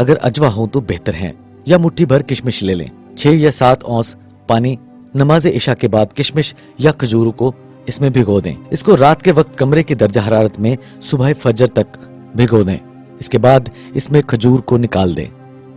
اگر اجوا ہو تو بہتر ہیں، یا مٹھی بھر کشمش لے لیں۔ 6 یا 7 اونس پانی نماز عشاء کے بعد کشمش یا کھجوروں کو اس میں بھگو دیں۔ اس کو رات کے وقت کمرے کی درجہ حرارت میں صبح فجر تک بھگو دیں۔ اس کے بعد اس میں کھجور کو نکال دیں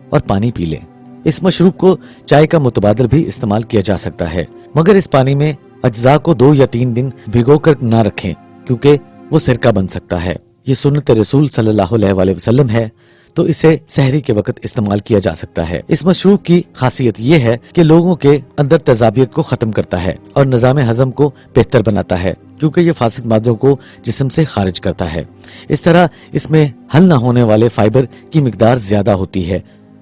اور پانی پی لیں۔ اس مشروب کو چائے کا متبادل بھی استعمال کیا جا سکتا ہے، مگر اس پانی میں اجزاء کو 2 یا 3 دن بھگو کر نہ رکھیں، کیونکہ وہ سرکہ بن سکتا ہے۔ یہ سنت رسول صلی اللہ علیہ وآلہ وسلم ہے، تو اسے سحری کے وقت استعمال کیا جا سکتا ہے۔ اس مشروب کی خاصیت یہ ہے کہ لوگوں کے اندر تیزابیت کو ختم کرتا ہے اور نظام ہضم کو بہتر بناتا ہے، کیونکہ یہ فاسد مادوں کو جسم سے خارج کرتا ہے۔ اس طرح اس میں حل نہ ہونے والے فائبر کی مقدار زیادہ ہوتی ہے،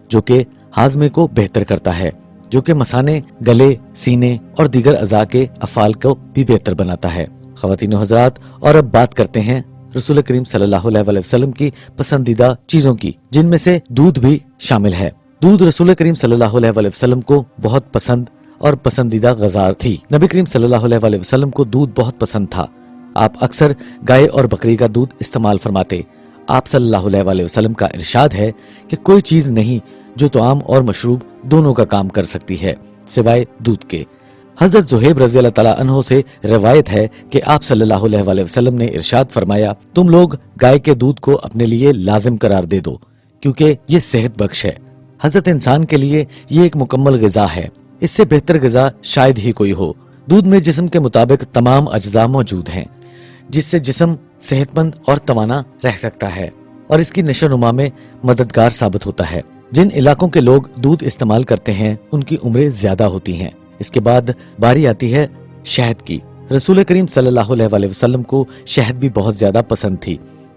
جو کہ ہاضمے کو بہتر کرتا ہے، جو کہ مثانے، گلے، سینے اور دیگر اعضاء کے افعال کو بھی بہتر بناتا ہے۔ خواتین و حضرات، اور اب بات کرتے ہیں رسول کریم صلی اللہ علیہ وآلہ وسلم کی پسندیدہ چیزوں کی، جن میں سے دودھ بھی شامل ہے۔ دودھ رسول کریم صلی اللہ علیہ وآلہ وسلم کو بہت پسند اور پسندیدہ غذا تھی۔ نبی کریم صلی اللہ علیہ وآلہ وسلم کو دودھ بہت پسند تھا۔ آپ اکثر گائے اور بکری کا دودھ استعمال فرماتے۔ آپ صلی اللہ علیہ وآلہ وسلم کا ارشاد ہے کہ کوئی چیز نہیں جو طعام اور مشروب دونوں کا کام کر سکتی ہے سوائے دودھ کے۔ حضرت زہیب رضی اللہ تعالیٰ عنہ سے روایت ہے کہ آپ صلی اللہ علیہ وآلہ وسلم نے ارشاد فرمایا، تم لوگ گائے کے دودھ کو اپنے لیے لازم قرار دے دو، کیونکہ یہ صحت بخش ہے۔ حضرت انسان کے لیے یہ ایک مکمل غذا ہے، اس سے بہتر غذا شاید ہی کوئی ہو۔ دودھ میں جسم کے مطابق تمام اجزاء موجود ہیں، جس سے جسم صحت مند اور توانا رہ سکتا ہے اور اس کی نشو و نما میں مددگار ثابت ہوتا ہے۔ جن علاقوں کے لوگ دودھ استعمال کرتے ہیں ان کی عمریں زیادہ ہوتی ہیں۔ اس کے بعد باری آتی ہے شہد کی۔ رسول کریم صلی اللہ علیہ وآلہ وسلم کو شہد بھی بہت زیادہ پسند تھی،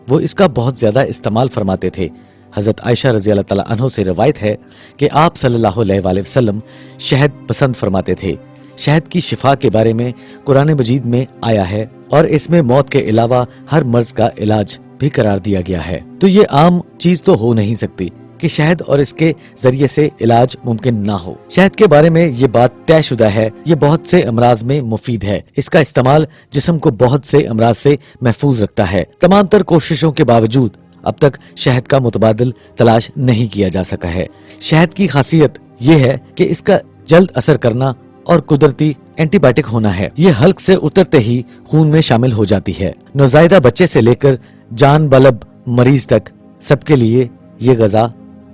وہ اس کا بہت زیادہ استعمال فرماتے تھے۔ حضرت عائشہ رضی اللہ تعالیٰ عنہ سے روایت ہے کہ آپ صلی اللہ علیہ وآلہ وسلم شہد پسند فرماتے تھے۔ شہد کی شفا کے بارے میں قرآن مجید میں آیا ہے اور اس میں موت کے علاوہ ہر مرض کا علاج بھی قرار دیا گیا ہے۔ تو یہ عام چیز تو ہو نہیں سکتی کہ شہد اور اس کے ذریعے سے علاج ممکن نہ ہو۔ شہد کے بارے میں یہ بات طے شدہ ہے، یہ بہت سے امراض میں مفید ہے۔ اس کا استعمال جسم کو بہت سے امراض سے محفوظ رکھتا ہے۔ تمام تر کوششوں کے باوجود اب تک شہد کا متبادل تلاش نہیں کیا جا سکا ہے۔ شہد کی خاصیت یہ ہے کہ اس کا جلد اثر کرنا اور قدرتی اینٹی بائیوٹک ہونا ہے۔ یہ حلق سے اترتے ہی خون میں شامل ہو جاتی ہے۔ نوزائیدہ بچے سے لے کر جان بلب مریض تک سب کے لیے یہ غذا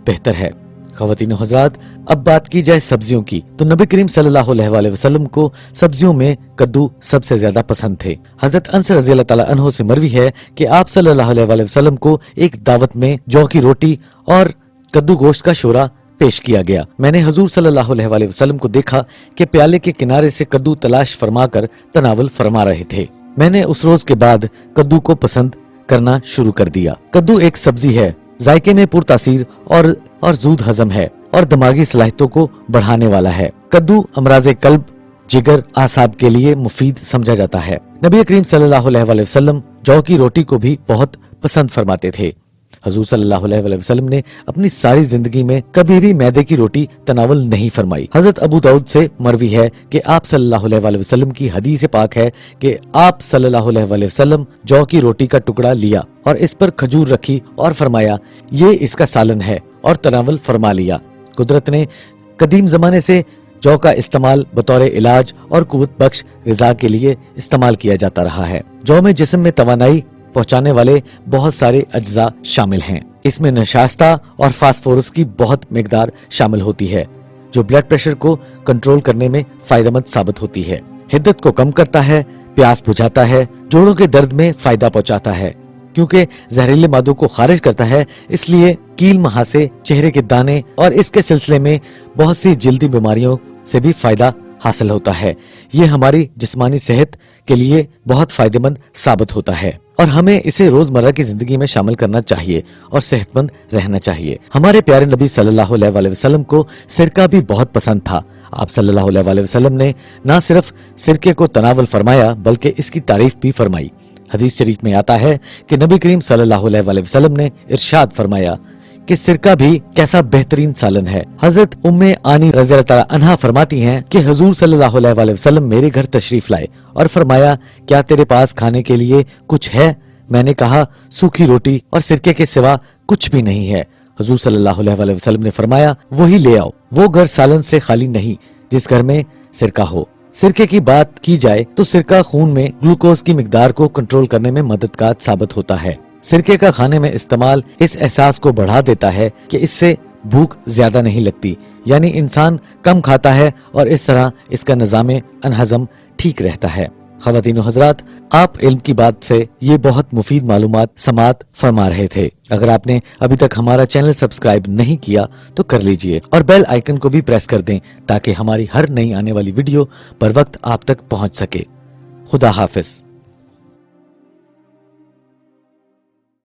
بہتر ہے۔ خواتین و حضرات، اب بات کی جائے سبزیوں کی، تو نبی کریم صلی اللہ علیہ وآلہ وسلم کو سبزیوں میں کدو سب سے زیادہ پسند تھے۔ حضرت انس رضی اللہ تعالیٰ عنہ سے مروی ہے کہ آپ صلی اللہ علیہ وآلہ وسلم کو ایک دعوت میں جو کی روٹی اور کدو گوشت کا شورا پیش کیا گیا۔ میں نے حضور صلی اللہ علیہ وآلہ وسلم کو دیکھا کہ پیالے کے کنارے سے کدو تلاش فرما کر تناول فرما رہے تھے۔ میں نے اس روز کے بعد کدو کو پسند کرنا شروع کر دیا۔ کدو ایک سبزی ہے، ذائقے میں پرتاثیر اور زود ہضم ہے اور دماغی صلاحیتوں کو بڑھانے والا ہے۔ کدو امراض قلب، جگر، اعصاب کے لیے مفید سمجھا جاتا ہے۔ نبی کریم صلی اللہ علیہ وآلہ وسلم جو کی روٹی کو بھی بہت پسند فرماتے تھے۔ حضور صلی اللہ علیہ وآلہ وسلم نے اپنی ساری زندگی میں کبھی بھی میدے کی روٹی تناول نہیں فرمائی۔ حضرت ابو داؤد سے مروی ہے کہ آپ صلی اللہ علیہ وآلہ وسلم کی حدیث پاک ہے کہ آپ صلی اللہ علیہ وآلہ وسلم جو کی روٹی کا ٹکڑا لیا اور اس پر کھجور رکھی اور فرمایا یہ اس کا سالن ہے اور تناول فرما لیا۔ قدرت نے قدیم زمانے سے جو کا استعمال بطور علاج اور قوت بخش غذا کے لیے استعمال کیا جاتا رہا ہے۔ جو میں جسم میں توانائی پہنچانے والے بہت سارے اجزاء شامل ہیں۔ اس میں نشاستہ اور فاسفورس کی بہت مقدار شامل ہوتی ہے جو بلڈ پریشر کو کنٹرول کرنے میں فائدہ مند ثابت ہوتی ہے، حدت کو کم کرتا ہے، پیاس بجھاتا ہے، جوڑوں کے درد میں فائدہ پہنچاتا ہے کیونکہ زہریلے مادوں کو خارج کرتا ہے، اس لیے کیل مہاسے، چہرے کے دانے اور اس کے سلسلے میں بہت سی جلدی بیماریوں سے بھی فائدہ حاصل ہوتا ہے۔ یہ ہماری جسمانی صحت کے لیے بہت فائدہ مند ثابت ہوتا ہے اور ہمیں اسے روزمرہ کی زندگی میں شامل کرنا چاہیے اور صحت مند رہنا چاہیے۔ ہمارے پیارے نبی صلی اللہ علیہ وآلہ وسلم کو سرکہ بھی بہت پسند تھا۔ آپ صلی اللہ علیہ وآلہ وسلم نے نہ صرف سرکے کو تناول فرمایا بلکہ اس کی تعریف بھی فرمائی۔ حدیث شریف میں آتا ہے کہ نبی کریم صلی اللہ علیہ وآلہ وسلم نے ارشاد فرمایا کہ سرکہ بھی کیسا بہترین سالن ہے۔ حضرت ام آنی رضی اللہ تعالیٰ عنہا فرماتی ہیں کہ حضور صلی اللہ علیہ وآلہ وسلم میرے گھر تشریف لائے اور فرمایا کیا تیرے پاس کھانے کے لیے کچھ ہے؟ میں نے کہا سوکھی روٹی اور سرکے کے سوا کچھ بھی نہیں ہے۔ حضور صلی اللہ علیہ وسلم نے فرمایا وہی لے آؤ، وہ گھر سالن سے خالی نہیں جس گھر میں سرکہ ہو۔ سرکے کی بات کی جائے تو سرکہ خون میں گلوکوز کی مقدار کو کنٹرول کرنے میں مددگار ثابت ہوتا ہے۔ سرکے کا کھانے میں استعمال اس احساس کو بڑھا دیتا ہے کہ اس سے بھوک زیادہ نہیں لگتی، یعنی انسان کم کھاتا ہے اور اس طرح اس کا نظام انہضم ٹھیک رہتا ہے۔ خواتین و حضرات، آپ علم کی بات سے یہ بہت مفید معلومات سماعت فرما رہے تھے۔ اگر آپ نے ابھی تک ہمارا چینل سبسکرائب نہیں کیا تو کر لیجئے اور بیل آئیکن کو بھی پریس کر دیں تاکہ ہماری ہر نئی آنے والی ویڈیو پر وقت آپ تک پہنچ سکے۔ خدا حافظ۔